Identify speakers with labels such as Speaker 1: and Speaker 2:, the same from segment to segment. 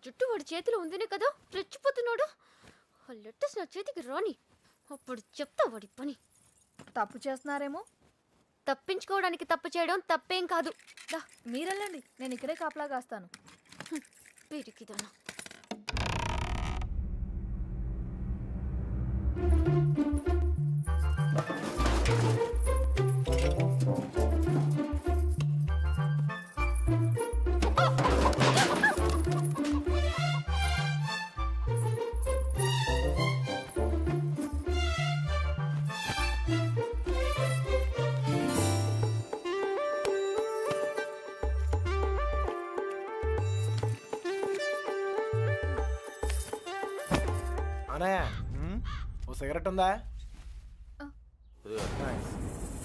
Speaker 1: జుట్టు వాడి చేతిలో ఉందినే కదా రెచ్చిపోతున్నాడు. ఆ లెటర్స్ నా చేతికి రాని, అప్పుడు చెప్తా వాడి పని.
Speaker 2: తప్పు చేస్తున్నారేమో.
Speaker 1: తప్పించుకోవడానికి తప్పు చేయడం తప్పేం కాదు. దా
Speaker 2: మీరెళ్ళండి, నేను ఇక్కడే కాపలా కాస్తాను.
Speaker 1: వీరికిదానా.
Speaker 3: అన్నయ్య ఓ సిగరెట్ ఉందా?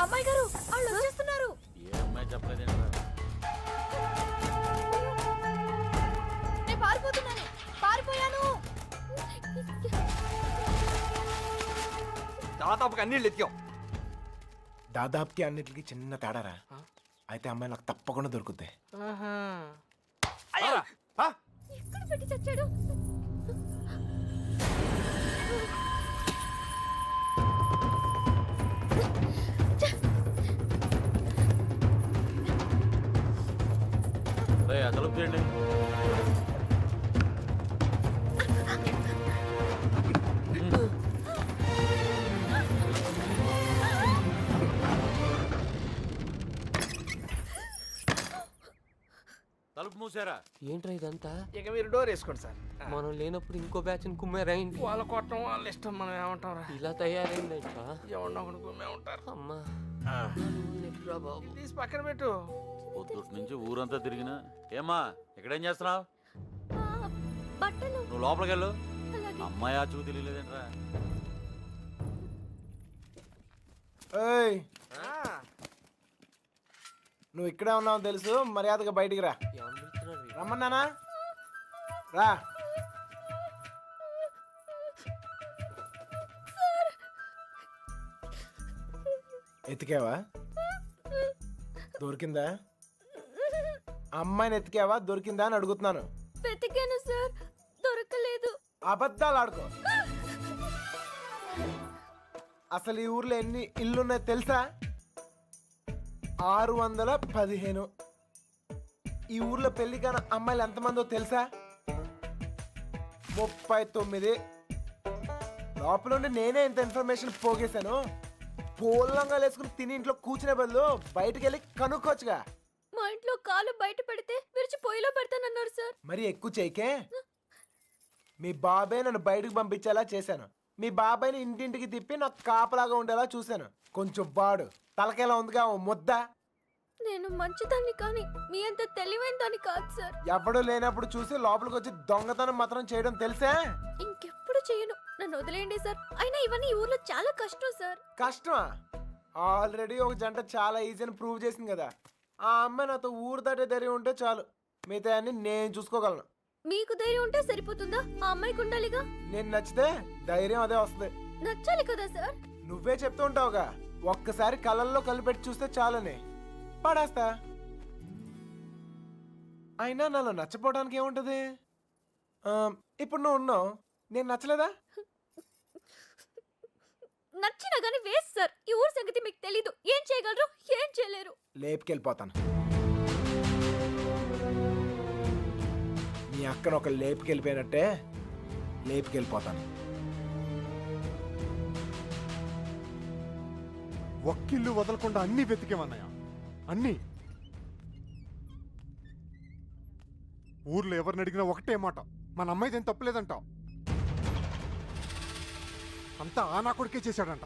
Speaker 2: అమ్మాయి గారు వాళ్ళు వచ్చేస్తున్నారు.
Speaker 4: ఏ అమ్మాయి చెప్పలేదు.
Speaker 2: నేను పారిపోతున్నాను, పారిపోయాను.
Speaker 5: దాదాపుగా అన్ని ఎత్తాం.
Speaker 3: దాదాపుకి అన్నిటికి చిన్న తేడారా. అయితే అమ్మాయి నాకు తప్పకుండా దొరుకుద్ది.
Speaker 1: ఎక్కడ పెట్టి చచ్చాడు?
Speaker 4: అసలు చేయండి. తలుపు మూసారా?
Speaker 6: ఏంట్రా ఇదంతా?
Speaker 5: ఇక మీరు డోర్ వేసుకోండి సార్.
Speaker 6: మనం లేనప్పుడు ఇంకో బ్యాచ్ కుమ్మేరైంది.
Speaker 5: వాళ్ళ కొట్టడం వాళ్ళ ఇష్టం, మనం ఏమంటారా?
Speaker 6: ఇలా తయారైందంట్రా.
Speaker 5: ఎవరినో ఒకటి కుమ్మే ఉంటారు.
Speaker 6: అమ్మా బాబు,
Speaker 5: తీసి పక్కన పెట్టు.
Speaker 4: పొద్దుటి నుంచి ఊరంతా తిరిగినా. ఏమ్మా ఇక్కడేం చేస్తున్నావు?
Speaker 1: బట్టలు.
Speaker 4: నువ్వు లోపలికి వెళ్ళు.
Speaker 1: అలాగే.
Speaker 4: అమ్మాయి ఆ చూ తెలియలేదేంట్రా?
Speaker 3: ఏయ్,
Speaker 5: ఆ,
Speaker 3: నువ్వు ఇక్కడే ఉన్నావు తెలుసు, మర్యాదగా బయటికి రా.
Speaker 6: ఎవరు పిలుస్తున్నారు?
Speaker 3: రమ్మన్నానా? రా. ఎతికావా? దొరికిందా? అమ్మాయిని ఎతికావా? దొరికిందా అని అడుగుతున్నాను.
Speaker 1: వెతికాను సార్, దొరకలేదు.
Speaker 3: అబద్ధాలు ఆడుకో. అసలు ఈ ఊర్లో ఎన్ని ఇల్లున్నాయో తెలుసా? 615. ఈ ఊర్లో పెళ్లి కాని అమ్మాయిలు ఎంతమందో తెలుసా? 39. లోపల ఉండి నేనే ఇంత ఇన్ఫర్మేషన్ పోగేశాను. పోలంగా వేసుకుని తిని ఇంట్లో కూర్చునే బదులు బయటకు వెళ్ళి కనుక్కోవచ్చుగా.
Speaker 1: మా ఇంట్లో కాలు బయట పెడితే విరిచి పొయ్యిలో పెడతానన్నారు సార్.
Speaker 3: మరి ఎక్కువ చేయకే. మీ బాబాయ్ నన్ను బయటకు పంపించేలా చేశాను. మీ బాబాయ్ని ఇంటింటికి తిప్పి నాకు కాపలాగా ఉండేలా చూశాను. కొంచెం బాడు తలకేలా ఉందిగా ఓ ముద్ద.
Speaker 1: నేను మంచిదాన్ని కానీ మీ అంత తెలివైన దాన్ని కాదు సార్.
Speaker 3: ఎవడూ లేనప్పుడు చూసి లోపలికి వచ్చి దొంగతనం మాత్రం చేయడం తెలుసా?
Speaker 1: ఇంకెప్పుడు చేయను, నన్ను వదిలేయండి సార్. అయినా ఇవన్నీ ఈ ఊర్లో చాలా కష్టం సార్.
Speaker 3: కష్టమా? ఆల్రెడీ ఒక జంట చాలా ఈజీ అని ప్రూవ్ చేసింది కదా. ఆ అమ్మాయి నాతో ఊరు దాటే ధైర్యం ఉంటే చాలు, మిగతా అన్ని నేను చూసుకోగలను.
Speaker 1: మీకు ధైర్యం ఉంటే సరిపోతుందా? ఆ అమ్మాయికి ఉండాలిగా.
Speaker 3: నేను నచ్చితే ధైర్యం అదే వస్తుంది.
Speaker 1: నచ్చాలి కదా సార్.
Speaker 3: నువ్వే చెప్తూ ఉంటావుగా, ఒక్కసారి కళ్ళల్లో కలిపెట్టి చూస్తే చాలని. పడేస్తా. అయినా నాలో నచ్చపోవడానికి ఏముంటది? ఇప్పుడు నువ్వు ఉన్నావు, నేను నచ్చలేదా?
Speaker 1: నచ్చినా గానీ వేస్ట్ సార్. ఈ ఊరు సంగతి మీకు తెలీదు. ఏం చేయగలరు, ఏం చేయలేరు.
Speaker 3: లేపుకెళ్ళిపోతాను. మీ అక్కను ఒక లేపుకెళ్ళిపోయినట్టే లేపుకెళ్ళిపోతాను.
Speaker 7: ఒక్కిల్లు వదలకుండా అన్ని వెతికేమన్నాయా? అన్ని. ఊర్లో ఎవరిని అడిగినా ఒకటే మాట, మన అమ్మాయిది ఏం తప్పలేదంట. అంతా ఆ నా కొడుకే చేశాడంట.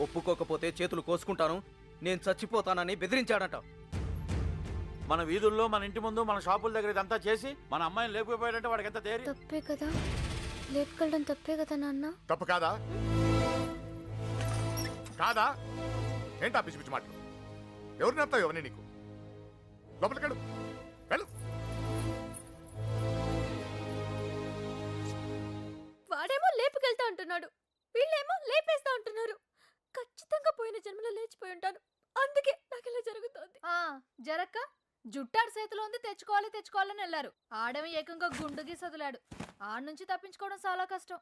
Speaker 5: ఒప్పుకోకపోతే చేతులు కోసుకుంటాను, నేను చచ్చిపోతానని బెదిరించాడట.
Speaker 4: మన వీధుల్లో, మన ఇంటి ముందు, మన షాపుల దగ్గర ఇదంతా చేసి మన అమ్మాయిని లేకపోయాడంటే వాడికి ఎంత ధైర్యం?
Speaker 1: తప్పే కదా, లేపుకెళ్ళడం తప్పే కదా నాన్న.
Speaker 8: తప్పు కాదా? కాదా? ఏంటా పిచ్చి పిచ్చి మాటలు? ఎవరు నడతావు ఎవరిని? నీకు లోపలికెళ్ళు, వెళ్ళు.
Speaker 1: వాడేమో లేపుకెళ్తా అంటున్నాడు, వీళ్ళేమో లేపేస్తా అంటున్నారు. ఖచ్చితంగా పోయిన జన్మలో లేచిపోయి ఉంటాను, అందుకే నాకు ఇలా జరుగుతోంది.
Speaker 2: జరక్క జుట్టాడు చేతిలో ఉంది తెచ్చుకోవాలని వెళ్ళారు. ఆడమి ఏకంగా గుండుకి సదిలాడు. ఆడ నుంచి తప్పించుకోవడం చాలా కష్టం.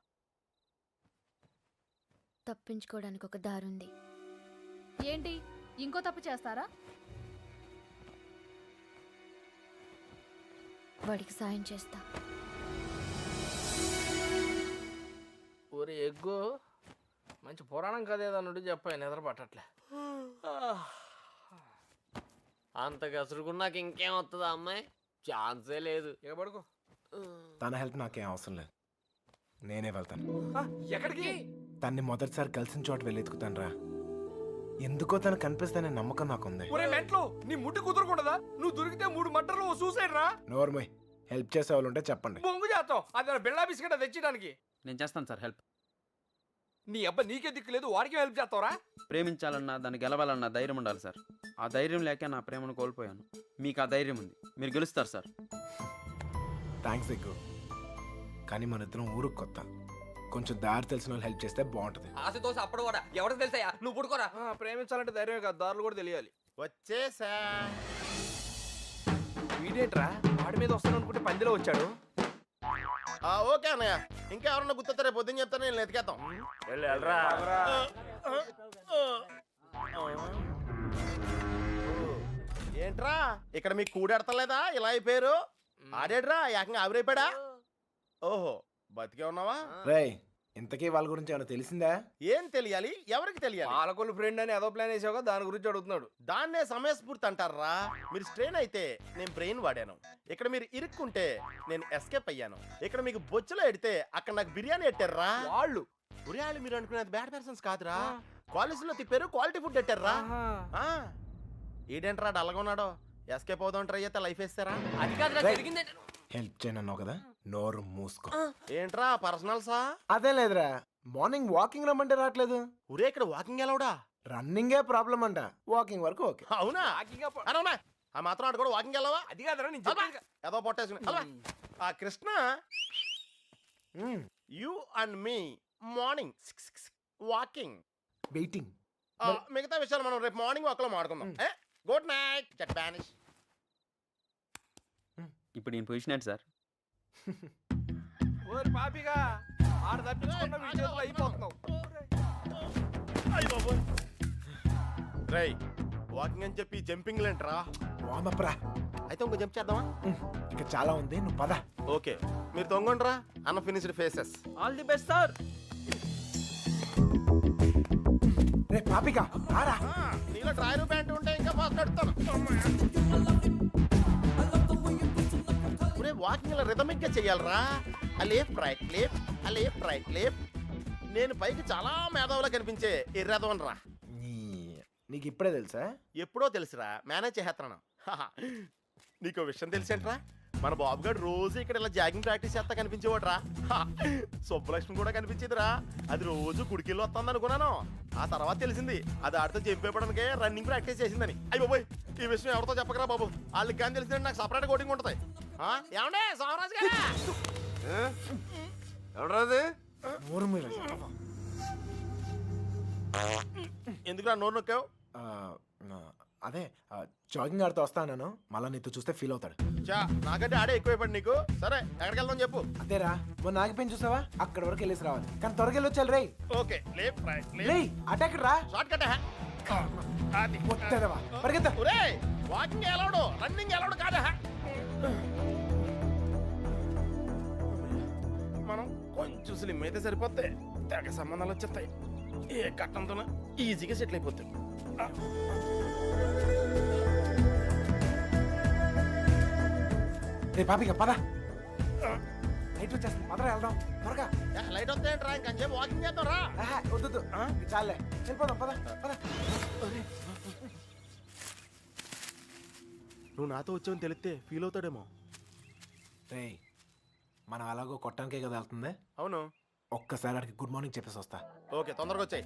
Speaker 1: తప్పించుకోవడానికి ఒక దారుంది.
Speaker 2: ఏంటి ఇంకో తప్పు చేస్తారా?
Speaker 1: వాడికి సాయం చేస్తా.
Speaker 5: ఒరే ఎగ్గు మంచి పురాణం కథ ఏదన్నాడు చెప్పాయి నిద్ర పట్టట్లే.
Speaker 6: అంత గసురుకున్నాక ఇంకేం వస్తుందా అమ్మాయి? ఛాన్సే లేదు.
Speaker 5: ఇక పడుకో.
Speaker 3: తన హెల్ప్ నాకేం అవసరం లేదు, నేనే వెళ్తాను.
Speaker 5: ఎక్కడికి?
Speaker 3: తన్ని మొదటిసారి కలిసిన చోట వెళ్ళి ఎత్తుకుతాను రా. ఎందుకో తను కనిపిస్తానే నమ్మకం నాకుంది.
Speaker 5: ఒరే మెంట్లో నీ ముట్టి కుదురుకుండదా? నువ్వు దొరికితే 3 మటర్లు సూసైడ్ రా.
Speaker 3: నోర్మయ్, హెల్ప్ చేసే వాళ్ళు ఉంటే చెప్పండి.
Speaker 5: బొంగు చేస్తాం అది బిళ్ళా బిస్కెట్ తెచ్చడానికి.
Speaker 9: నేను చేస్తాను సార్ హెల్ప్.
Speaker 5: నీ అబ్బా నీకే దిక్కు లేదు, వాడికి హెల్ప్ చేస్తావరా?
Speaker 9: ప్రేమించాలన్నా దాన్ని గెలవాలన్నా ధైర్యం ఉండాలి సార్. ఆ ధైర్యం లేక నా ప్రేమను కోల్పోయాను. మీకు ఆ ధైర్యం ఉంది, మీరు గెలుస్తారు సార్.
Speaker 3: థ్యాంక్స్ ఎక్కువ, కానీ మన ఇద్దరం ఊరుకు కొత్త. కొంచెం దారి తెలిసిన వాళ్ళు హెల్ప్ చేస్తే బాగుంటుంది.
Speaker 5: ఆశతో అప్పుడు కూడా ఎవరికి తెలుసాయా? నువ్వు పుడుకోరా. ప్రేమించాలంటే ధైర్యమే కాదు, దారులు కూడా తెలియాలి.
Speaker 8: వచ్చేసా.
Speaker 5: వీడేంట్రా వాడి మీద వస్తాను అనుకుంటే పందిలో వచ్చాడు.
Speaker 8: ఓకే అన్నయ్య, ఇంకా ఎవరన్నా గుర్తొస్తే రేపు పొద్దున్న చెప్తాను, నేను ఎతికేద్దాం. ఏంట్రా ఇక్కడ మీకు కూడెడతలేదా? ఇలా అయిపోయారు. ఆడేడ్రా ఏకంగా ఆవిరైపోయాడా? ఓహో, బతికే ఉన్నావా?
Speaker 3: రేయ్, ఇంతకీ వాళ్ళ గురించి ఏమైనా తెలిసిందా?
Speaker 8: ఏం తెలియాలి? ఎవరికి తెలియాలి?
Speaker 5: పాలకొల్లు ఫ్రెండ్ అని ఏదో ప్లాన్ వేసావుగా, దాని గురించి అడుగుతున్నాడు.
Speaker 8: దాన్నే సమయస్ఫూర్తి అంటారా? మీరు స్ట్రెయిన్ అయితే నేను బ్రెయిన్ వాడాను. ఇక్కడ మీరు ఇరుక్కుంటే నేను ఎస్కేప్ అయ్యాను. ఇక్కడ మీకు బొచ్చులో ఎడితే అక్కడ నాకు బిర్యానీ ఎట్టారా
Speaker 5: వాళ్ళు.
Speaker 8: ఉరియాళ్ళు మీరు అనుకునేది బ్యాడ్ పర్సన్స్ కాదురా, కాలేజీలో తిప్పారు, క్వాలిటీ ఫుడ్ ఎట్టారా. ఈడేంట్రా డల్గా ఉన్నాడో? ఎస్కేప్ అవుదాం ట్రై అయితే లైఫ్ వేస్తారా?
Speaker 5: అది కాదు జరిగింది.
Speaker 3: హెల్ప్ చేయనన్నావు కదా, నోరు మూసుకో.
Speaker 8: ఏంట్రా పర్సనల్సా?
Speaker 3: అదే లేదురా, మార్నింగ్ వాకింగ్ రమ్మంటే రావట్లేదు.
Speaker 8: ఉరే ఇక్కడ వాకింగ్ ఎలావుడా?
Speaker 3: రన్నింగే ప్రాబ్లం అంట, వాకింగ్ వరకు ఓకే.
Speaker 8: అవునా? అవునా? ఆ మాత్రం ఆడు కూడా వాకింగ్ వెళ్ళవా?
Speaker 5: అది కాదురా నేను చెప్పేది.
Speaker 8: ఏదో పొట్టేసుకుని ఆ Krishna, you and me morning walking.
Speaker 3: Waiting.
Speaker 8: మిగతా విషయాలు మనం రేపు మార్నింగ్ వాక్ లో మాట్లాడుకుందాం. గుడ్ నైట్ జట్ బానిష్.
Speaker 9: ఇప్పుడు నేను పొజిషన్ ఏంటి సార్?
Speaker 5: ఓరి పాపిగా ఆడ తప్పించుకున్న విషయంలో అయిపోతున్నావు.
Speaker 8: రేయ్, వాకింగ్ అని చెప్పి జంపింగ్ లేంట్రా.
Speaker 3: వామప్రా,
Speaker 8: అయితే ఇంకో జంప్ చేద్దామా?
Speaker 3: ఇంకా చాలా ఉంది, నువ్వు పద.
Speaker 8: ఓకే, మీరు తొంగండ్రా. Unfinished faces.
Speaker 9: All the best sir.
Speaker 3: రే పాపిక, రారా.
Speaker 8: నీలో డ్రాయర్ ప్యాంట్ ఉంటే ఇంకా ఫాస్ట్ నడుస్తాను. వాకింగ్ ఇలా రిథమిక్ గా చెయ్యాలరా. Left right left, left right left. నేను పైకి చాలా మేధావులా కనిపించే ఎర్రదవన్ రా.
Speaker 3: నీకు ఇప్పుడే తెలుసా?
Speaker 8: ఎప్పుడో తెలుసురా, మేనేజ్ చేస్తున్నాను. నీకు విషయం తెలిసేంట్రా, మన బాబు గారు రోజు ఇక్కడ ఇలా జాగింగ్ ప్రాక్టీస్ చేస్తా కనిపించేవాడు రా. సుబ్బలక్ష్మి కూడా కనిపించేదిరా. అది రోజు గుడికెళ్ళి వస్తుంది అనుకున్నాను. ఆ తర్వాత తెలిసింది అది ఆడితో చెప్పేపడానికే రన్నింగ్ ప్రాక్టీస్ చేసిందని. అయ్యి బాబోయ్, ఈ విషయం ఎవరితో చెప్పకరా బాబు. వాళ్ళకి కానీ తెలిసిందంటే నాకు సపరేట్ కోటింగ్ ఉంటుంది. ఏమండే సోమరాజు గారు?
Speaker 5: ఎవరాది?
Speaker 3: నోరు మీద
Speaker 8: ఎందుకురా నోరు నొక్కావు?
Speaker 3: అదే జాగింగ్ ఆడితో వస్తాను, మళ్ళీ నీతో చూస్తే ఫీల్ అవుతాడు.
Speaker 8: నాకంటే ఆడే ఎక్కువైపోయింది నీకు. సరే ఎక్కడికి వెళ్దాం చెప్పు.
Speaker 3: అదేరా, మొన్న ఆగిపోయింది చూసావా, అక్కడ వరకు వెళ్ళేసి రావాలి. కానీ త్వరగా వెళ్ళొచ్చాలి. రై
Speaker 8: ఓకే, లేఫ్ట్ రైట్
Speaker 3: రేయ్, అటాక్ రా.
Speaker 8: Short cut.
Speaker 3: పరిగెత్తా.
Speaker 8: వాకింగ్ ఎలాడు, రన్నింగ్ ఎలాడు కాదా. మనం కొంచెం స్లిమ్ అయితే సరిపోతే తెగ సంబంధాలు వచ్చేస్తాయి. ఏ కట్టంతో ఈజీగా సెటిల్ అయిపోతాయి.
Speaker 3: రే పాపిక, పద. లైట్ వచ్చేస్తుంది, పదరా వెళ్దాం త్వరగా.
Speaker 8: లైట్ వస్తాయంట్రా, ఇంకొంచెం వాకింగ్ చేద్దాం రా.
Speaker 3: వద్దు, చాలే వెళ్ళిపోదాం, పద పద.
Speaker 8: నువ్వు నాతో వచ్చావని తెలిస్తే ఫీల్ అవుతాడేమో.
Speaker 3: రే, మనం అలాగో కొట్టడానికే కదా వెళ్తుంది.
Speaker 8: అవును,
Speaker 3: ఒక్కసారి అడిగి గుడ్ మార్నింగ్ చెప్పేసి వస్తా.
Speaker 8: ఓకే, తొందరగా వచ్చాయి.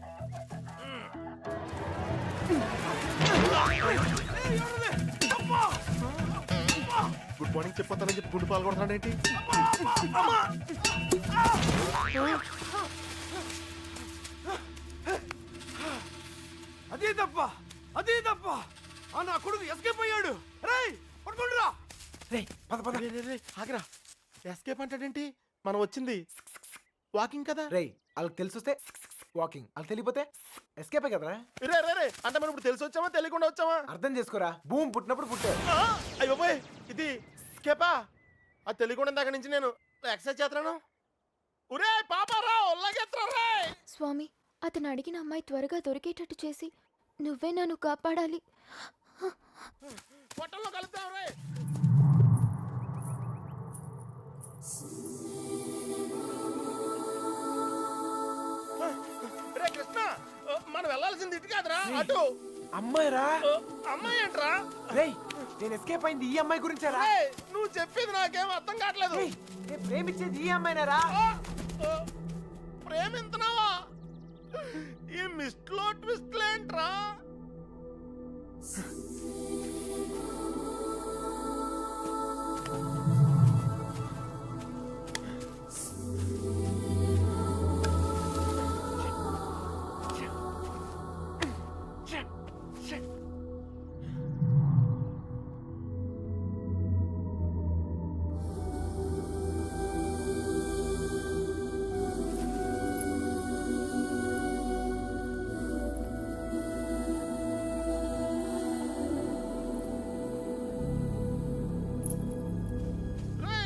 Speaker 8: గుడ్ మార్నింగ్ చెప్పొస్తానని చెప్పి గుండు పాల్గొడుతున్నాడు ఏంటి?
Speaker 5: అదే తప్ప నా కొడుకు ఎస్కేప్ అయ్యాడు. రేయ్
Speaker 4: పట్టుకోండిరా.
Speaker 3: రేయ్ పద పద.
Speaker 8: రే, రే, రే, ఆగరా ఎస్కేప్ అంటాడేంటి మనం వచ్చింది వాకింగ్ కదా.
Speaker 3: రేయ్ వాళ్ళకి తెలిసొస్తే వాకింగ్, వాళ్ళకి తెలియపోతే ఎస్కేపే కదరా.
Speaker 8: రే రే రే అంటే మనం ఇప్పుడు తెలిసి వచ్చామా తెలియకుండా వచ్చామా?
Speaker 3: అర్థం చేసుకోరా, భూమి పుట్టినప్పుడు పుట్టావు.
Speaker 8: అయ్యో బాయ్ ఇది స్కేపా? అది తెలియకుండా ఇందాక నుంచి నేను ఎక్సర్సైజ్ చేస్తున్నాను. ఒరే పాపారా ఒళ్ళగెత్తరా రే.
Speaker 1: స్వామి, అతను అడిగిన అమ్మాయి త్వరగా దొరికేటట్టు చేసి నువ్వే నన్ను కాపాడాలి.
Speaker 8: పొట్టల్లో కలుద్దాం రే. రే కృష్ణ మనం వెళ్ళాల్సింది ఇటు కాదురా అటు.
Speaker 3: అమ్మాయిరా.
Speaker 8: అమ్మాయి ఏంట్రా?
Speaker 3: రేయ్ నేను ఎస్కేప్ అయింది ఈ అమ్మాయి గురించారా.
Speaker 8: రేయ్, నువ్వు చెప్పేది నాకేం అర్థం కావట్లేదు.
Speaker 3: రేయ్, నేను ప్రేమించేది ఈ అమ్మాయినారా.
Speaker 8: ప్రేమింతున్నావా? ఈ మిస్ట్లో ట్విస్ట్లేంట్రా?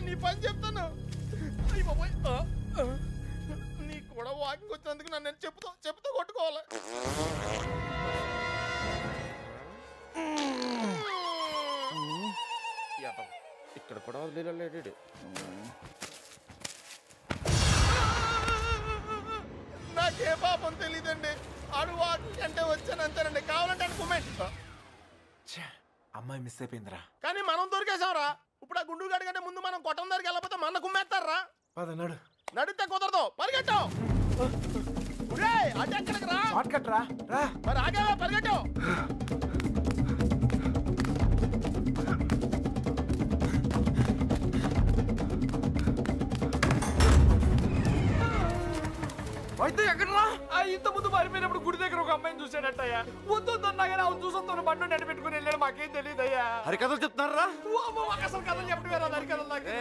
Speaker 8: నీ పని చెప్తాను. అయ్య బాబోయ్. నీకు కూడా వాకింగ్ వచ్చినందుకు నన్ను నేను చెప్పుతో కొట్టుకోవాలి. ఇక్కడ కూడా వదిలేడు. నాకే పాపం తెలీదండి. ఆడు వాకింగ్ అంటే వచ్చాను అంతేనండి. కావాలంటే అనుకోమేంటి.
Speaker 3: అమ్మాయి మిస్ అయిపోయిందిరా.
Speaker 8: కానీ మనం దొరికేసాంరా. ఇప్పుడు ఆ గుండు గాడి కంటే ముందు మనం కొట్టం దగ్గరికి వెళ్ళకపోతే మన కుమ్మేస్తారా?
Speaker 3: పద నడు.
Speaker 8: నడితే కుదరదు, పరిగెట్టు. అటు ఎక్కడికి రా?
Speaker 3: షార్ట్ కట్ రా. రా
Speaker 8: మరి ఆగేవా, పరిగెట్టు.
Speaker 4: అయితే ఎక్కడరా? ఇంత ముందు పారిపోయినప్పుడు గుడి దగ్గర ఒక అమ్మాయిని చూసాడట్టయ్యా. వద్దు అన్నాగానే అవును చూసొస్తాను బండి నడి పెట్టుకుని వెళ్ళాడు. మాకేం తెలియదయ్యా. హరికథలు చెప్తున్నారా? అసలు కథలు చెప్పడం వేరే హరికథలు. నాకు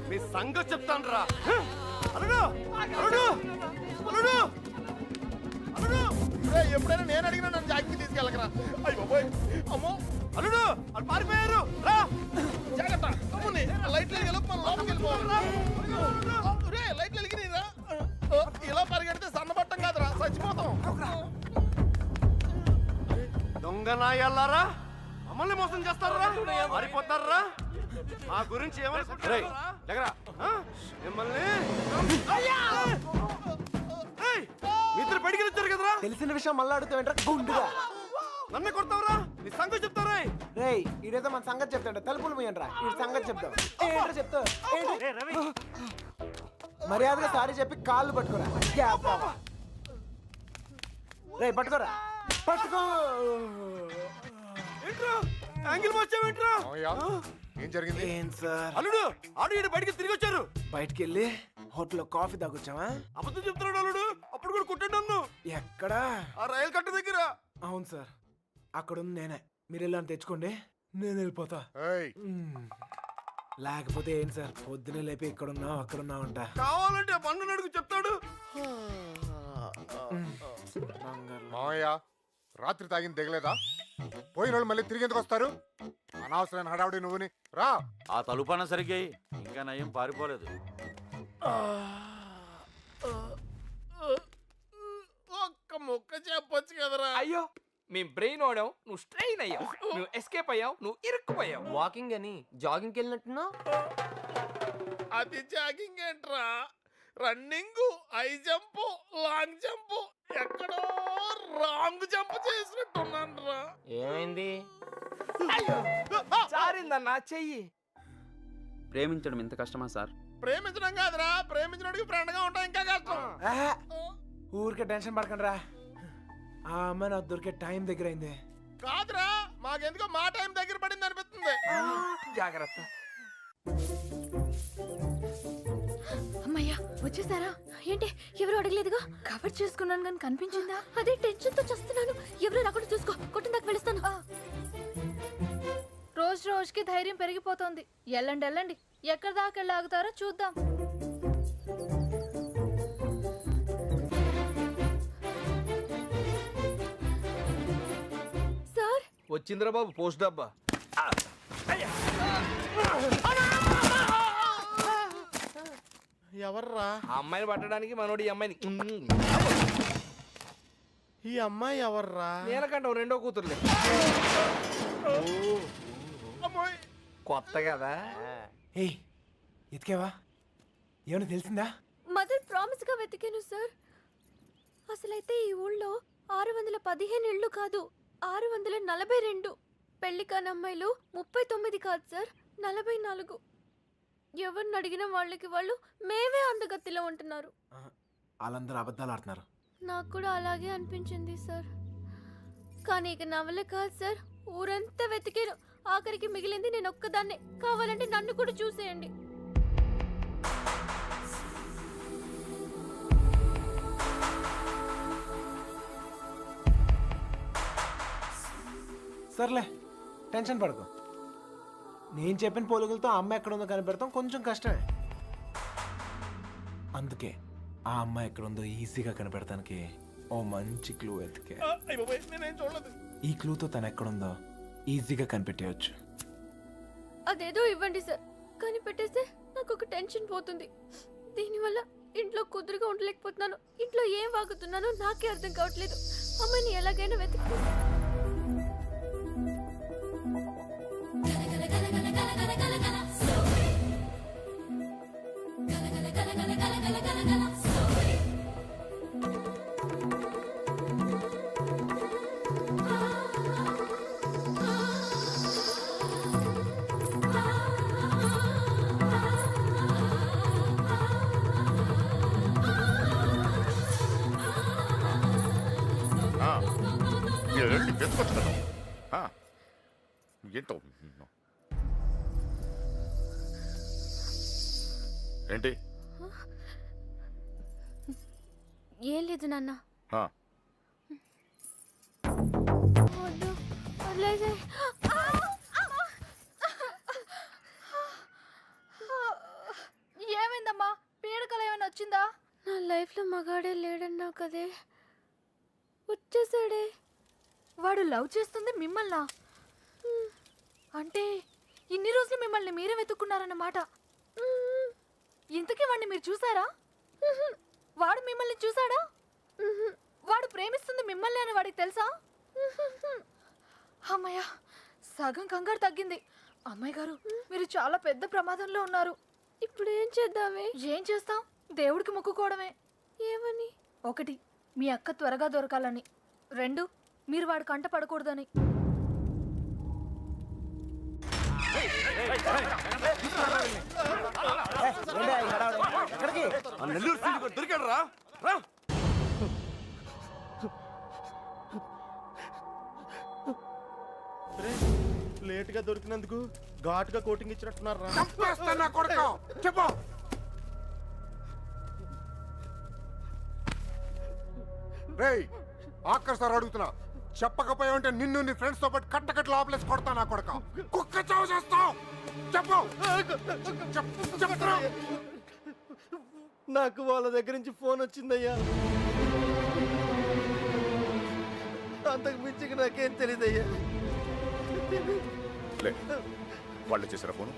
Speaker 4: మీ సంగతి చెప్తాను రా. అల్లుడు అల్లుడు అల్లుడు అల్లుడు.
Speaker 8: ఎప్పుడైనా నేను అడిగినా నన్ను జాగ్రత్త తీసుకెళ్ళకరా. అయ్యో బాబోయ్. అమ్మో
Speaker 4: అల్లుడు వాళ్ళు పారిపోయారు. రా
Speaker 8: జాగ్రత్త. అమ్ముని లైట్లు వెలిగి మనం లోపలికి వెళ్ళిపోవాలి. లైట్లు వెలిగి రా. ఇలా పరిగెడితే సన్నబట్టం కాదురా, చచ్చిపోతాం.
Speaker 4: దొంగ నాయల్లారా, మమ్మల్ని మోసం చేస్తారా? మారిపోతారా? మా గురించి ఏమనుకుంటారా? మిమ్మల్ని మిత్రులు బయటికి వచ్చారు కదరా.
Speaker 3: తెలిసిన విషయం మళ్ళీ అడుగుతావేంట్రా గుండుగా.
Speaker 4: నన్ను కొడతావురా? నీ సంగతి చెప్తారా?
Speaker 3: రేయ్ ఈడేదో మన సంగతి చెప్తాడు. తలుపులు పోయండిరా, ఈ సంగతి చెప్తావు. ఏంట్రా చెప్తావు? మర్యాదగా సారీ చెప్పి కాళ్ళు పట్టుకోరా. రేయ్ పట్టుకోరా, పట్టుకో.
Speaker 4: ఏంట్రా యాంగిల్ మార్చావేంట్రా?
Speaker 7: ఏం జరిగింది?
Speaker 3: ఏం సార్,
Speaker 4: అల్లుడు ఆడు ఈడు బయటికి తిరిగి వచ్చారు.
Speaker 3: బయటికి వెళ్ళి హోటల్లో కాఫీ తాగొచ్చావా?
Speaker 4: అబద్ధం చెప్తున్నాడు అల్లుడు. అప్పుడు కూడా కొట్టండి నన్ను.
Speaker 3: ఎక్కడా?
Speaker 4: ఆ రైలు కట్ట దగ్గర.
Speaker 3: అవును సార్, అక్కడ ఉంది నేనే. మీరు వెళ్ళని తెచ్చుకోండి, నేను వెళ్ళిపోతా.
Speaker 7: ఏయ్,
Speaker 3: లేకపోతే ఏంటి సార్, పొద్దునే లేపి ఇక్కడున్నావు అక్కడున్నావు అంట.
Speaker 4: కావాలంటే ఆ పండు నడుగు చెప్తాడు.
Speaker 7: మావయ్య రాత్రి తాగింది దిగలేదా? పోయిన వాళ్ళు మళ్ళీ తిరిగి ఎందుకు వస్తారు? అనవసరమైన హడావుడి నువ్వుని. రా.
Speaker 4: ఆ తలుపన సరిగ్గా ఇంకా నయం పారిపోలేదు.
Speaker 8: ఒక్క ముక్క చెప్పొచ్చు కదరా.
Speaker 5: అయ్యో మీ బ్రెయిన్ ఓడావు, నువ్వు స్ట్రెయిన్ అయ్యావు, నువ్వు ఎస్కేప్ అయ్యావు, నువ్వు ఇరుక్కుపోయావు.
Speaker 6: వాకింగ్ అని జాగింగ్కి వెళ్ళినట్టున్నావు.
Speaker 8: అది జాగింగ్ ఏంట్రా? Running, high jump, long jump, ఎక్కడో రాంగ్ జంప్ చేసినట్టున్నాను రా.
Speaker 6: ఏమైంది?
Speaker 5: జారిందన్నా చెయ్యి.
Speaker 9: ప్రేమించడం ఇంత కష్టమా సార్?
Speaker 8: ప్రేమించడం కాదురా, ప్రేమించడానికి ఫ్రెండ్ గా ఉంటాం ఇంకా కష్టం.
Speaker 3: ఊరికే టెన్షన్ పడకండి రా. ఆ అమ్మాయి నాకు దొరికే టైం దగ్గర అయింది.
Speaker 8: కాదురా, మాకెందుకో మా టైం దగ్గర పడింది అనిపిస్తుంది.
Speaker 5: జాగ్రత్త.
Speaker 1: అమ్మయ్యా వచ్చేసారా? ఏంటి ఎవరు అడగలేదుగా?
Speaker 2: కవర్ చేసుకున్నాను కానీ కనిపించిందా?
Speaker 1: అదే టెన్షన్ తో చేస్తున్నాను. ఎవరు రాకుండా చూసుకో, కొట్టిన దాకా వెళుస్తాను.
Speaker 2: రోజు రోజు రోజుకి ధైర్యం పెరిగిపోతుంది. వెళ్ళండి వెళ్ళండి, ఎక్కడి దాకా వెళ్ళి ఆగుతారో చూద్దాం.
Speaker 1: సార్
Speaker 5: వచ్చిందిరా బాబు పోస్ట్ డబ్బా.
Speaker 8: ఎవర్రా
Speaker 5: ఆ అమ్మాయిని పట్టడానికి మనోడు ఈ అమ్మాయిని
Speaker 8: ఈ అమ్మాయి ఎవర్రా?
Speaker 5: నేనకంటే రెండో కూతురులే. కొత్త కదా.
Speaker 3: ఏయ్ ఎతికేవా? ఏమైనా తెలిసిందా?
Speaker 1: మదర్ ప్రామిస్గా వెతికాను సార్. అసలైతే ఈ ఊళ్ళో 615 ఇళ్ళు కాదు, 642. పెళ్లి కాని అమ్మాయిలు 39 కాదు సార్, 44. ఎవరిని అడిగిన వాళ్ళకి వాళ్ళు మేమే అందగత్తిలో ఉంటున్నారు.
Speaker 3: వాళ్ళందరూ అబద్ధాలు ఆడుతున్నారు.
Speaker 1: నాకు కూడా అలాగే అనిపించింది సార్. కానీ ఇక నవలే కాదు సార్, ఊరంతా వెతికాను. ఆఖరికి మిగిలింది నేను ఒక్కదాన్నే. కావాలంటే నన్ను కూడా చూసేయండి.
Speaker 3: సర్లే టెన్షన్ పడకు. నేను చెప్పిన పోలికలతో అమ్మ ఎక్కడ ఉందో కనిపెడతాం కొంచెం కష్టమే. అందుకే ఆ అమ్మాయి ఎక్కడ ఉందో ఈజీగా కనిపెడతానికి ఓ మంచి క్లూ ఎతికే.
Speaker 8: నేనేం చూడలేదు.
Speaker 3: ఈ క్లూతో తను ఎక్కడుందో ఈజీగా కనిపెట్టేయచ్చు.
Speaker 1: అదేదో ఇవ్వండి సార్, కానీ పెట్టేస్తే నాకు ఒక టెన్షన్ పోతుంది. దీనివల్ల ఇంట్లో కుదురుగా ఉండలేకపోతున్నాను. ఇంట్లో ఏం వాగుతున్నానో నాకే అర్థం కావట్లేదు. అమ్మాయిని ఎలాగైనా వెతికి.
Speaker 7: ఏంటో ఏంటి?
Speaker 1: ఏం లేదు నాన్న.
Speaker 7: ఆ,
Speaker 1: వద్దు, వదిలేసేయ్.
Speaker 2: ఏమైందమ్మా? పీడకలు ఏమైనా వచ్చిందా?
Speaker 1: నా లైఫ్లో మగాడే లేడన్నావు కదే, వచ్చేసాడే.
Speaker 2: వాడు లవ్ చేస్తుంది మిమ్మల్నా? అంటే ఇన్ని రోజులు మిమ్మల్ని మీరే వెతుక్కున్నారన్నమాట. ఇంతకీ వాడిని మీరు చూసారా? వాడు మిమ్మల్ని చూసాడా? వాడు ప్రేమిస్తుంది మిమ్మల్ని అని వాడికి తెలుసా? అమ్మయ్య, సగం కంగారు తగ్గింది. అమ్మాయి గారు, మీరు చాలా పెద్ద ప్రమాదంలో ఉన్నారు.
Speaker 1: ఇప్పుడు ఏం చేద్దామే?
Speaker 2: ఏం చేస్తాం? దేవుడికి మొక్కుకోవడమే.
Speaker 1: ఏమని?
Speaker 2: 1, మీ అక్క త్వరగా దొరకాలని. 2, మీరు వాడి కంట పడకూడదని.
Speaker 8: నెల్లూరు దొరికాడు రా. లేట్ గా దొరికినందుకు ఘాటుగా కోటింగ్ ఇచ్చినట్టున్నారా?
Speaker 7: చెప్పు. రేయ్, ఆఖరి సార్ అడుగుతున్నా, చెప్పకపోయావంటే నిన్ను నీ ఫ్రెండ్స్ తో పాటు కట్టకట్లు ఆపలేసి కొడతా నా కొడక. కుక్క చావు చేస్తావు. చెప్పు. చెప్తున్నా.
Speaker 8: నాకు వాళ్ళ దగ్గర నుంచి ఫోన్ వచ్చిందయ్యా. అంతకు మించి నాకేం తెలియదయ్యా.
Speaker 7: వాళ్ళే చేశారా ఫోను?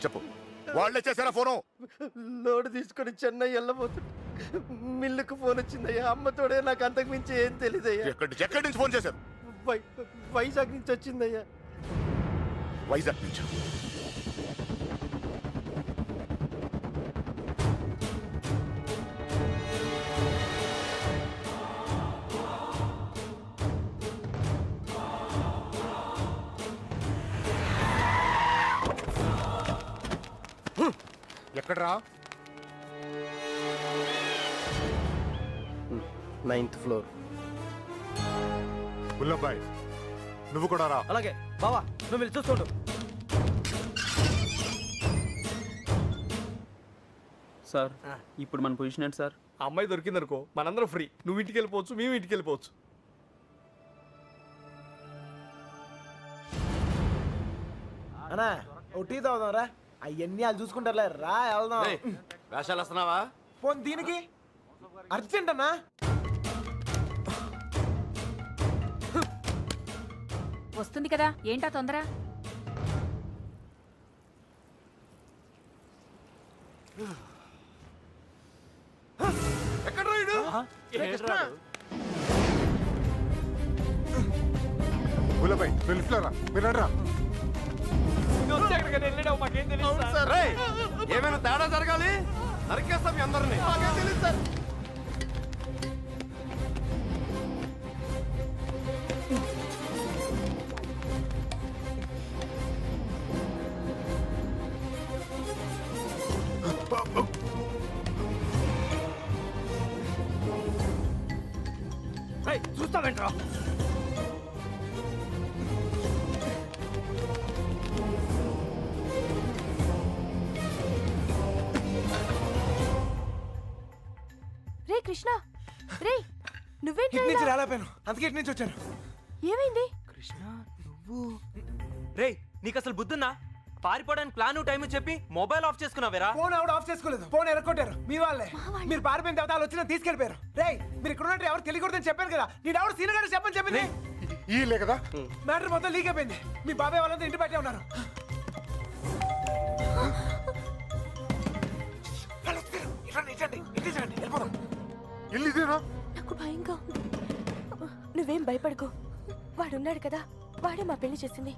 Speaker 7: చెప్పు, వాళ్ళే చేశారా ఫోను?
Speaker 8: లోడ్ తీసుకొని చెన్నై వెళ్ళబోతుంది. మిల్లుకు ఫోన్ వచ్చిందయ్యా. అమ్మతోడే నాకు అంతకు మించి ఏం తెలియదయ్యా.
Speaker 7: ఎక్కడి నుంచి ఫోన్ చేశారు?
Speaker 8: వైజాగ్ నుంచి వచ్చిందయ్యా.
Speaker 7: వైజాగ్ నుంచి. ఎక్కడరా?
Speaker 8: 9th floor.
Speaker 7: గుల్లబ్బాయ్, నువ్వు కూడా రా.
Speaker 4: అలాగే బావా, నువ్వు వెళ్ళి చూస్తుండు.
Speaker 9: సార్ ఇప్పుడు మన పొజిషన్ ఏంటి సార్?
Speaker 5: ఆ అమ్మాయి దొరికిందనుకో మనందరం ఫ్రీ. నువ్వు ఇంటికి వెళ్ళిపోవచ్చు, మేము ఇంటికి వెళ్ళిపోవచ్చు.
Speaker 3: అన్నా ఓ టీ తాగుదాం రా అవన్నీ వాళ్ళు చూసుకుంటారులే రా వెళ్దాం
Speaker 4: వేషాలు వస్తున్నావా?
Speaker 3: పోనీ దీనికి అర్జెంట్ అన్నా.
Speaker 2: వస్తుంది కదా, ఏంటా తొందర?
Speaker 4: ఎక్కడ రాయుడు?
Speaker 7: గులపై పిలుస్తారా మీరు రా.
Speaker 4: రేయ్, ఏమైనా తేడా జరగాలి నరికేస్తాం మీ అందరినీ.
Speaker 8: తెలియదు సార్.
Speaker 4: చూస్తావేంట్రా?
Speaker 1: రే కృష్ణ, రే నువ్వేంటి
Speaker 3: ఇటు నుంచి రాలేపోయాను, అందుకే ఇటు నుంచి వచ్చాను.
Speaker 1: ఏమైంది?
Speaker 10: రేయ్ నీకు అసలు బుద్ధున్నా? పారిపోవడానికి ప్లాన్ టైం చెప్పి మొబైల్ ఆఫ్ చేసుకున్నావేరా?
Speaker 3: ఫోన్ ఆవిడ ఆఫ్ చేసుకోలేదు, ఫోన్ ఎరగొట్టారు మీ వాళ్ళే. మీరు పారిపోయిన తర్వాత వాళ్ళు వచ్చిన తీసుకెళ్ళిపోయారు. రేయ్ మీరు ఇక్కడ ఉన్నట్టు ఎవరు తెలియకూడదని చెప్పాను కదా, నేను ఎవరు సీనియర్ గారు చెప్పని చెప్పింది.
Speaker 7: ఈలే కదా
Speaker 3: మ్యాటర్ మొత్తం లీక్ అయిపోయింది. మీ బాబాయ్ వాళ్ళంతా ఇంటి బయటే ఉన్నారు. వాళ్ళు వస్తారు. ఇటు రండి, వెళ్ళిపోదాం.
Speaker 7: ఇల్లు ఇదేనా?
Speaker 1: నాకు భయంగా ఉంది. నువ్వేం భయపడకు, వాడున్నాడు కదా, వాడే మా పెళ్లి చేసింది.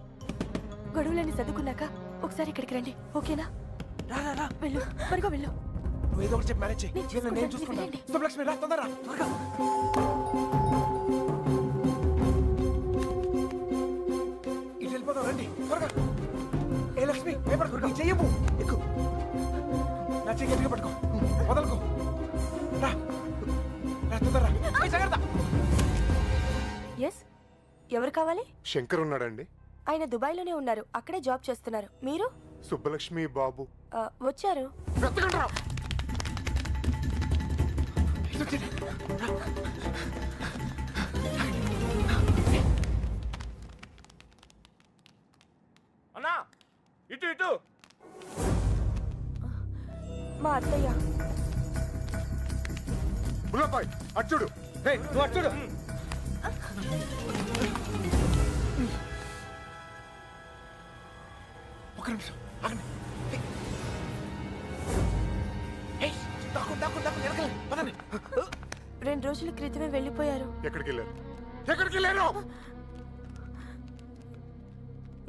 Speaker 1: గొడవలన్నీ చదువుకున్నాక ఒకసారి ఇక్కడికి రండి, ఓకేనా? రా వెళ్ళు, త్వరగా వెళ్ళు.
Speaker 3: నువ్వు ఏదో ఒకటి చెప్పి మేనేజ్ చేయి.
Speaker 1: నేను చూసుకుంటాను,
Speaker 3: నేను చూసుకుంటాను.
Speaker 1: వెళ్ళండి.
Speaker 3: శుభలక్ష్మి రా, తొందరగా త్వరగా. ఇటు వెళ్ళిపోదాం, రండి త్వరగా. ఏ లక్ష్మి భయపడకు, నీ చెయ్యము ఎక్కు. నా చెయ్యి గట్టిగా పట్టుకో, వదలకు. రా రా, తొందరగా. ఏయ్, జాగ్రత్త.
Speaker 1: ఎస్, ఎవరు కావాలి?
Speaker 7: శంకర్ ఉన్నాడండి.
Speaker 1: ఆయన దుబాయ్లోనే ఉన్నారు, అక్కడే జాబ్ చేస్తున్నారు. మీరు?
Speaker 7: సుబ్బలక్ష్మి బాబు
Speaker 1: వచ్చారు.
Speaker 7: వెతకండి రా.
Speaker 4: అన్నా ఇటు ఇటు.
Speaker 1: మా అత్తయ్య.
Speaker 7: గులపై అచ్చుడు.
Speaker 3: నువ్వు అటు చూడు. ఒక నిమిషం ఆగండి. ఏయ్, దాక్కు, వెనకాల, పదండి.
Speaker 1: 2 రోజుల క్రితమే వెళ్ళిపోయారు.
Speaker 7: ఎక్కడికి వెళ్ళారు? ఎక్కడికి వెళ్ళారు?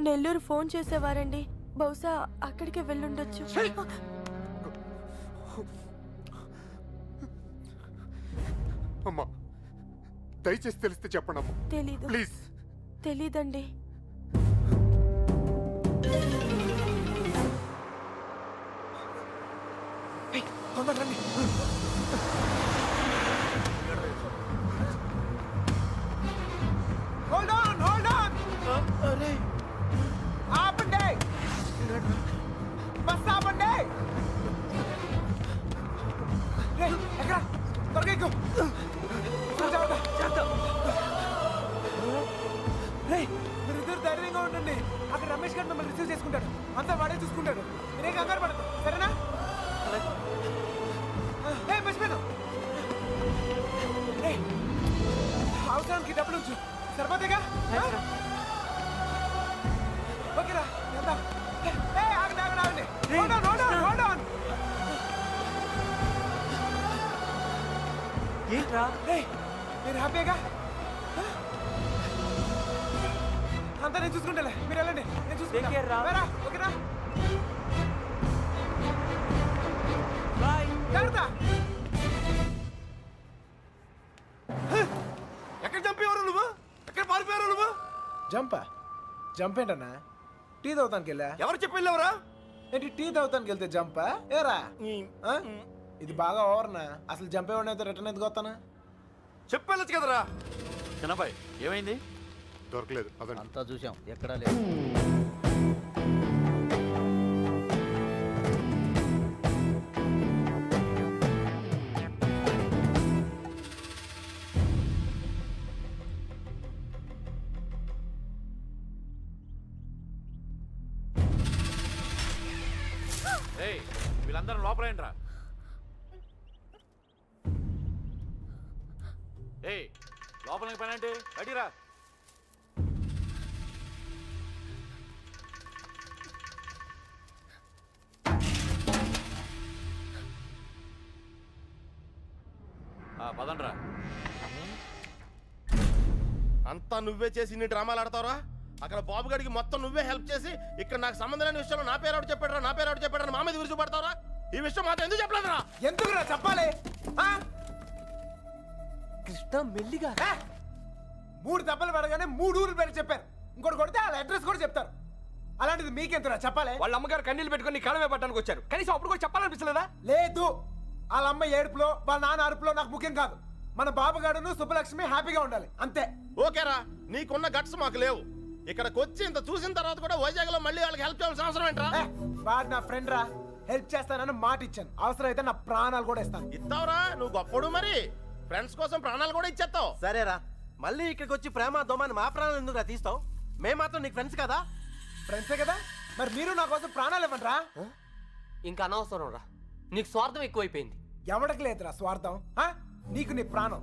Speaker 1: నెల్లూరు ఫోన్ చేసేవారండి, బహుశా అక్కడికే వెళ్ళుండొచ్చు.
Speaker 7: అమ్మా దయచేసి తెలిస్తే చెప్పండి అమ్మా
Speaker 1: తెలీదు.
Speaker 7: ప్లీజ్.
Speaker 1: తెలీదండి.
Speaker 3: ఏయ్, తొందరగా రండి. Hold on, hold on. ఆపండి. బస్ ఆపండి. రేయ్, ఎక్కడ? త్వరగా ఎక్కు. రేయ్, మీరిద్దరు ధైర్యంగా ఉండండి. అక్కడ రమేష్ గారు మిమ్మల్ని రిసీవ్ చేసుకుంటాడు. అంతా వాడే చూసుకుంటాడు. మీరేం కంగారు పడదు, సరేనా? ఏయ్, మర్చిపోయాను. ఏయ్, అవసరానికి డబ్బులు ఉంచు, సరిపోతేగా? ఓకేరా, వెళ్దాం. ఏయ్, ఆగండి. Hold on.
Speaker 10: ఏంట్రా?
Speaker 3: రేయ్, మీరు హ్యాపీగా? అంతా నేను చూసుకుంటాలే, మీరు వెళ్ళండి, నేను
Speaker 10: Take care రా.
Speaker 3: చూసుకుంటా. ఓకేనా?
Speaker 10: బాయ్.
Speaker 3: జాగ్రత్త.
Speaker 4: ఎక్కడ చంపేవారు నువ్వు? ఎక్కడ పారిపోయారు నువ్వు?
Speaker 3: జంప్ ఏంటన్నా? టీ తాగుతానికి వెళ్ళా.
Speaker 4: ఎవరు చెప్పి వెళ్ళావరా?
Speaker 3: ఏంటి టీ తాగుతానికి వెళ్తే జంపా? ఏరా ఆ? ఇది బాగా ఓవర్నా. అసలు జంప్ ఏమన్నా రిటర్న్ ఎందుకు వస్తానా?
Speaker 4: చెప్పి వెళ్ళొచ్చు కదరా.
Speaker 8: చిన్నబాయ్ ఏమైంది?
Speaker 7: దొరకలేదు అదండి.
Speaker 5: అంతా చూసాం, ఎక్కడా లేదు.
Speaker 4: వీళ్ళందరూ లోపలేంట్రా. ఏయ్ లోపలికి పని అంటే అడిరా. పదండ్రా.
Speaker 8: అంతా నువ్వే చేసి ఇన్ని డ్రామాలు ఆడతావరా? అక్కడ బాబు గడికి మొత్తం నువ్వే హెల్ప్ చేసి ఇక్కడ నాకు సంబంధం లేని విషయంలో నా పేరు ఎవరు చెప్పాడరా, నా పేరు ఎవరు చెప్పాడరా మా మీద విరుచుపడతావరా? ఈ విషయం మాత్రం ఎందుకు చెప్పలేదురా?
Speaker 3: ఎందుకురా చెప్పాలి? ఆ?
Speaker 6: కృష్ణ మెల్లిగా
Speaker 3: ఏ? 3 దెబ్బలు పడగానే 3 ఊర్లు పేరు చెప్పారు. ఇంకోటి కొడితే వాళ్ళ అడ్రస్ కూడా చెప్తారు. అలాంటిది మీకెందుకురా చెప్పాలి?
Speaker 4: వాళ్ళ అమ్మగారు కన్నీళ్ళు పెట్టుకుని నీ కాళ్ళమే పట్టడానికి వచ్చారు. కనీసం అప్పుడు కూడా చెప్పాలనిపించలేదా?
Speaker 3: లేదు, వాళ్ళ అమ్మ ఏడుపులో వాళ్ళ నాన్న అరుపులో నాకు ముఖ్యం కాదు. మన బాబుగాడును సుబ్బలక్ష్మి హ్యాపీగా ఉండాలి అంతే.
Speaker 8: ఓకేరా, నీకున్న గట్స్ మాకు లేవు. ఇక్కడికి వచ్చి ఇంత చూసిన తర్వాత కూడా వైజాగ్ లో మళ్ళీ వాళ్ళకి హెల్ప్ చేయాల్సిన అవసరం ఏంట్రా?
Speaker 3: ఏ, వాడు నా ఫ్రెండ్ రా, హెల్ప్ చేస్తానని మాట ఇచ్చాను. అవసరం అయితే నా ప్రాణాలు కూడా ఇస్తాను.
Speaker 8: ఇస్తావురా, నువ్వు గొప్పడు. మరి ఫ్రెండ్స్ కోసం ప్రాణాలు కూడా ఇచ్చేస్తావు.
Speaker 6: సరేరా, మళ్ళీ ఇక్కడికి వచ్చి ప్రేమ దోమని మా ప్రాణాలు ఎందుకు తీస్తావు? మేము మాత్రం నీకు ఫ్రెండ్స్ కదా.
Speaker 3: ఫ్రెండ్సే కదా, మరి మీరు నా కోసం ప్రాణాలు ఇవ్వండి రా.
Speaker 6: ఇంకా అనవసరం రా, నీకు స్వార్థం ఎక్కువైపోయింది.
Speaker 3: ఎవడికి లేదురా స్వార్థం. ఆ? నీకు నీ ప్రాణం.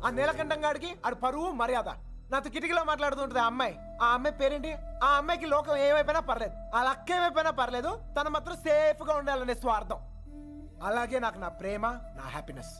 Speaker 3: ఆ నీలకంఠం గాడికి ఆడు పరువు మర్యాద. నాతో కిటికీలో మాట్లాడుతుంటది ఆ అమ్మాయి. ఆ అమ్మాయి పేరేంటి? ఆ అమ్మాయికి లోకం ఏమైపోయినా పర్లేదు, ఆ లక్క ఏమైపోయినా పర్లేదు, తను మాత్రం సేఫ్ గా ఉండాలనే స్వార్థం. అలాగే నాకు నా ప్రేమ, నా హ్యాపీనెస్.